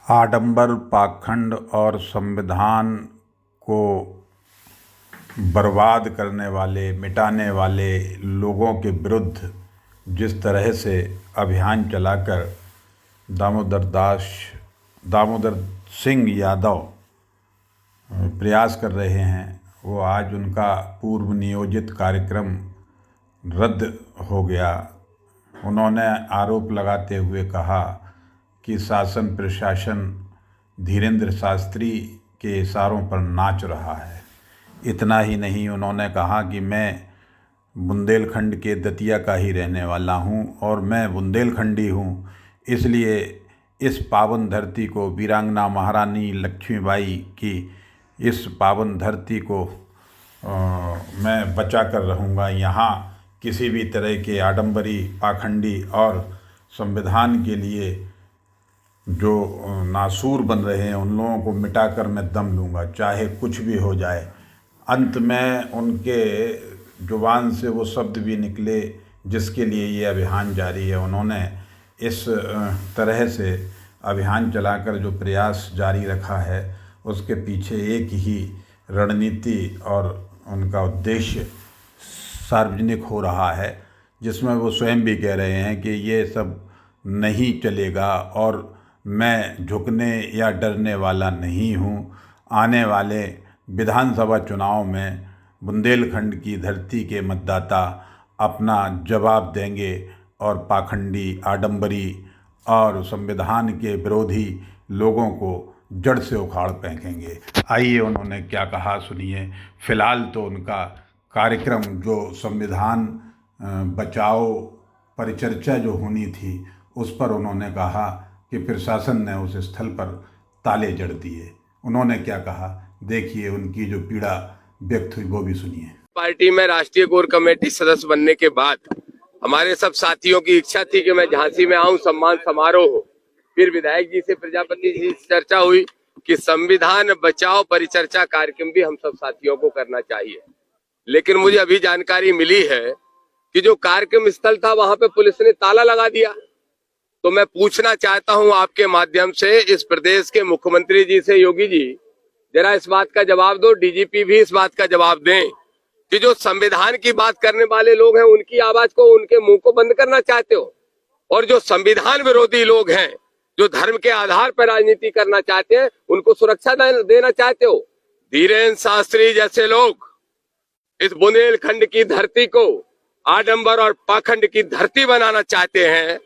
आडंबर, पाखंड और संविधान को बर्बाद करने वाले, मिटाने वाले लोगों के विरुद्ध जिस तरह से अभियान चलाकर दामोदर सिंह यादव प्रयास कर रहे हैं, वो आज उनका पूर्व नियोजित कार्यक्रम रद्द हो गया। उन्होंने आरोप लगाते हुए कहा कि शासन प्रशासन धीरेंद्र शास्त्री के इशारों पर नाच रहा है। इतना ही नहीं, उन्होंने कहा कि मैं बुंदेलखंड के दतिया का ही रहने वाला हूं और मैं बुंदेलखंडी हूं, इसलिए इस पावन धरती को, वीरांगना महारानी लक्ष्मीबाई की इस पावन धरती को मैं बचा कर रहूँगा। यहाँ किसी भी तरह के आडंबरी, पाखंडी और संविधान के लिए जो नासूर बन रहे हैं, उन लोगों को मिटाकर मैं दम लूँगा, चाहे कुछ भी हो जाए। अंत में उनके जुबान से वो शब्द भी निकले जिसके लिए ये अभियान जारी है। उन्होंने इस तरह से अभियान चलाकर जो प्रयास जारी रखा है, उसके पीछे एक ही रणनीति और उनका उद्देश्य सार्वजनिक हो रहा है, जिसमें वो स्वयं भी कह रहे हैं कि ये सब नहीं चलेगा और मैं झुकने या डरने वाला नहीं हूँ। आने वाले विधानसभा चुनाव में बुंदेलखंड की धरती के मतदाता अपना जवाब देंगे और पाखंडी, आडंबरी और संविधान के विरोधी लोगों को जड़ से उखाड़ फेंकेंगे। आइए उन्होंने क्या कहा, सुनिए। फिलहाल तो उनका कार्यक्रम जो संविधान बचाओ परिचर्चा जो होनी थी, उस पर उन्होंने कहा कि प्रशासन ने उस स्थल पर ताले जड़ दिए। उन्होंने क्या कहा, देखिए, उनकी जो पीड़ा व्यक्त हुई वो भी सुनिए। पार्टी में राष्ट्रीय कोर कमेटी सदस्य बनने के बाद हमारे सब साथियों की इच्छा थी कि मैं झांसी में आऊं, सम्मान समारोह हो। फिर विधायक जी से, प्रजापति जी से चर्चा हुई कि संविधान बचाओ परिचर्चा कार्यक्रम भी हम सब साथियों को करना चाहिए। लेकिन मुझे अभी जानकारी मिली है कि जो कार्यक्रम स्थल था वहां पे पुलिस ने ताला लगा दिया। तो मैं पूछना चाहता हूं आपके माध्यम से इस प्रदेश के मुख्यमंत्री जी से, योगी जी, जरा इस बात का जवाब दो, डीजीपी भी इस बात का जवाब दें कि जो संविधान की बात करने वाले लोग हैं, उनकी आवाज को, उनके मुंह को बंद करना चाहते हो, और जो संविधान विरोधी लोग हैं, जो धर्म के आधार पर राजनीति करना चाहते हैं, उनको सुरक्षा देना चाहते हो। धीरेंद्र शास्त्री जैसे लोग इस बुंदेलखंड की धरती को आडंबर और पाखंड की धरती बनाना चाहते हैं,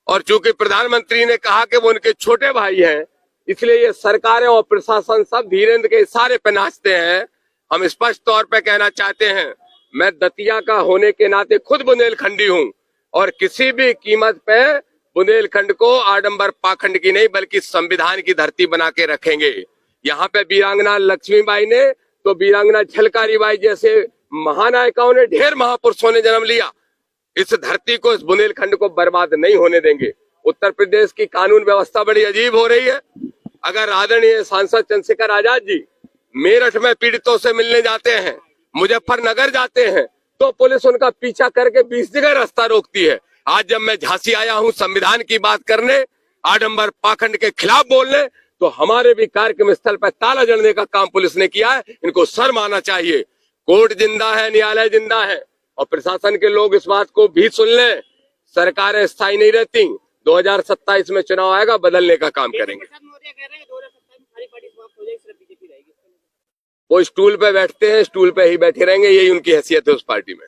और चूंकि प्रधानमंत्री ने कहा कि वो उनके छोटे भाई हैं, इसलिए ये सरकारें और प्रशासन सब धीरेंद्र के इशारे पे नाचते हैं। हम स्पष्ट तौर पे कहना चाहते हैं, मैं दतिया का होने के नाते खुद बुंदेलखंडी हूं और किसी भी कीमत पे बुंदेलखंड को आडंबर पाखंड की नहीं बल्कि संविधान की धरती बना के रखेंगे। यहाँ पे वीरांगना लक्ष्मीबाई ने तो वीरांगना झलकारी बाई जैसे महानायिकाओं ने, ढेर महापुरुषों ने जन्म लिया। इस धरती को, इस बुंदेलखंड को बर्बाद नहीं होने देंगे। उत्तर प्रदेश की कानून व्यवस्था बड़ी अजीब हो रही है। अगर आदरणीय सांसद चंद्रशेखर आजाद जी मेरठ में पीड़ितों से मिलने जाते हैं, मुजफ्फरनगर जाते हैं, तो पुलिस उनका पीछा करके 20 जगह रास्ता रोकती है। आज जब मैं झांसी आया हूं संविधान की बात करने, आडंबर पाखंड के खिलाफ बोलने, तो हमारे भी कार्यक्रम स्थल पर ताला जड़ने का काम पुलिस ने किया है। इनको शर्म आना चाहिए। कोर्ट जिंदा है, न्यायालय जिंदा है, और प्रशासन के लोग इस बात को भी सुन लें, सरकारें स्थायी नहीं रहती। 2027 में चुनाव आएगा, बदलने का काम करेंगे। वो स्टूल पे बैठते हैं, स्टूल पे ही बैठे रहेंगे, यही उनकी हैसियत है उस पार्टी में।